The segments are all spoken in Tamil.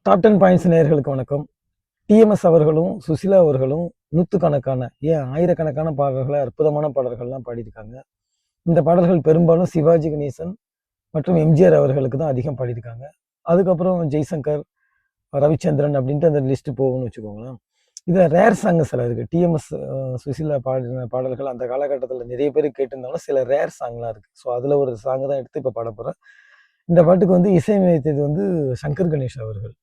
டாப் 10 பாயிண்ட்ஸ் நேயர்களுக்கு வணக்கம். டிஎம்எஸ் அவர்களும் சுசிலா அவர்களும் நூற்றுக்கணக்கான ஆயிரக்கணக்கான பாடல்களை அற்புதமான பாடல்கள்லாம் பாடியிருக்காங்க. இந்த பாடல்கள் பெரும்பாலும் சிவாஜி கணேசன் மற்றும் எம்ஜிஆர் அவர்களுக்கு தான் அதிகம் பாடியிருக்காங்க. அதுக்கப்புறம் ஜெய்சங்கர், ரவிச்சந்திரன் அப்படின்ட்டு அந்த லிஸ்ட் போகும்னு வச்சுக்கோங்களேன். இதில் ரேர் சாங் சில இருக்குது. டிஎம்எஸ் சுசிலா பாடின பாடல்கள் அந்த காலகட்டத்தில் நிறைய பேர் கேட்டிருந்தாலும் சில ரேர் சாங்லாம் இருக்குது. ஸோ அதில் ஒரு சாங் தான் எடுத்து இப்போ பாட போகிறேன். இந்த பாட்டுக்கு வந்து இசையமைத்தது வந்து சங்கர் கணேஷ் அவர்கள்.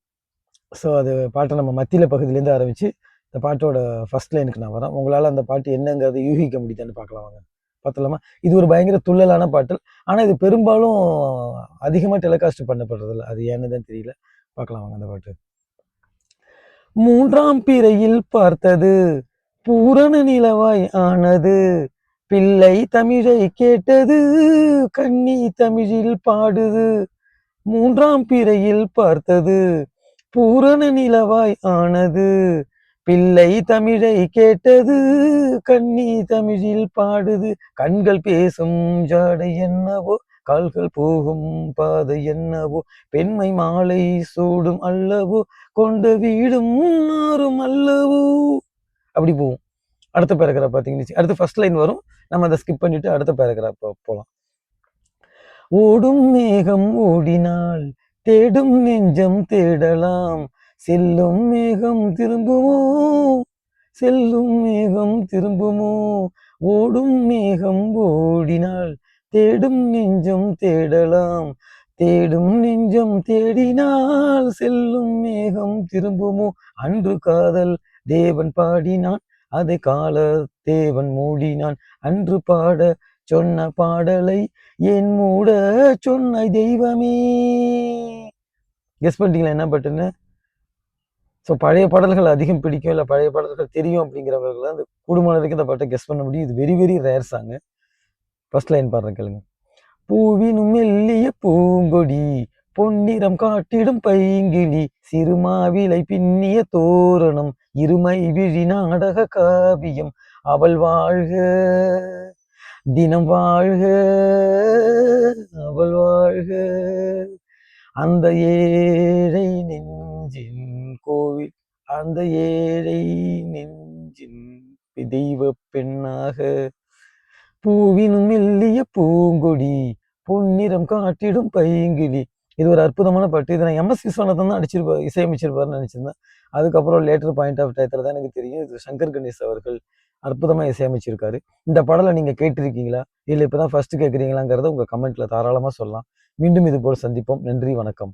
ஸோ அது பாட்டை நம்ம மத்தியில பகுதியிலேருந்து ஆரம்பித்து இந்த பாட்டோட ஃபர்ஸ்ட் லைனுக்கு நான் வரேன். உங்களால் அந்த பாட்டு என்னங்கிறது யூகிக்க முடியுதான்னு பார்க்கலாம் வாங்க. பார்த்துலாமா? இது ஒரு பயங்கர துள்ளலான பாட்டு. ஆனால் இது பெரும்பாலும் அதிகமாக டெலிகாஸ்ட் பண்ணப்படுறதில்ல. அது ஏன்னு தான் தெரியல. பார்க்கலாம் வாங்க அந்த பாட்டு. மூன்றாம் பிறையில் பார்த்தது பூரண நிலவாய் ஆனது, பிள்ளை தமிழை கேட்டது கன்னி தமிழில் பாடுது. மூன்றாம் பிறையில் பார்த்தது பூரண நிலவாய் ஆனது, பிள்ளை தமிழை கேட்டது கன்னி தமிழில் பாடுது. கண்கள் பேசும் ஜாடை என்னவோ, கால்கள் போகும் பாதை என்னவோ, பெண்மை மாலை சூடும் அல்லவோ, கொண்ட வீடும் நாரும் அல்லவோ. அப்படி போகும். அடுத்த பேராகிராஃப் பார்த்தீங்கன்னா அடுத்து ஃபர்ஸ்ட் லைன் வரும். நம்ம அதை ஸ்கிப் பண்ணிட்டு அடுத்த பேராகிராஃப் போகலாம். ஓடும் மேகம் ஓடினால் தேடும் நெஞ்சம் தேடலாம், செல்லும் மேகம் திரும்புமோ, செல்லும் மேகம் திரும்புமோ. ஓடும் மேகம் ஓடினால் தேடும் நெஞ்சம் தேடலாம், தேடும் நெஞ்சம் தேடினால் செல்லும் மேகம் திரும்புமோ. அன்று காதல் தேவன் பாடினான், அதை கால தேவன் மூடினான். அன்று பாட சொன்ன பாடலை என் மூட சொன்ன தெய்வமே. கெஸ் பண்ணிட்டீங்களா என்ன பாட்டுன்னு? ஸோ பழைய பாடல்கள் அதிகம் பிடிக்கும், இல்லை பழைய பாடல்கள் தெரியும் அப்படிங்கிறவர்கள் அந்த கூடுமான வரைக்கும் இந்த பாட்டை கெஸ் பண்ண முடியும். இது very very rare song. First line பாடுறேன் கேளுங்க. பூவினும் மெல்லிய பூங்கொடி, பொன்னிறம் காட்டிடும் பைங்கிளி, சிறுமாவிலை பின்னிய தோரணம், இருமை விழி நாடக காவியம், அவள் வாழ்க தினம் வாழ்க, அவள் வாழ்க. அந்த ஏழை நெஞ்சின் கோவில், அந்த ஏழை நெஞ்சின் தெய்வ பெண்ணாக, பூவினும் மெல்லிய பூங்கொடி, பொன்னிறம் காட்டிடும் பைங்கிளி. இது ஒரு அற்புதமான பாட்டு. இதை நான் எம்எஸ் விஸ்வநாதன் தான் இசையமைச்சிருப்பாருன்னு நினைச்சிருந்தேன். அதுக்கப்புறம் லேட்டர் பாயிண்ட் ஆஃப் டயத்தில் தான் எனக்கு தெரியும் இது சங்கர் கணேஷ் அவர்கள் அற்புதமாக இசையமைச்சிருக்காரு. இந்த பாடலை நீங்கள் கேட்டிருக்கீங்களா, இல்லை இப்போ தான் ஃபர்ஸ்ட் கேட்குறீங்களாங்கிறத உங்கள் கமெண்ட்டில் தாராளமாக சொல்லலாம். மீண்டும் இது போல் சந்திப்போம். நன்றி, வணக்கம்.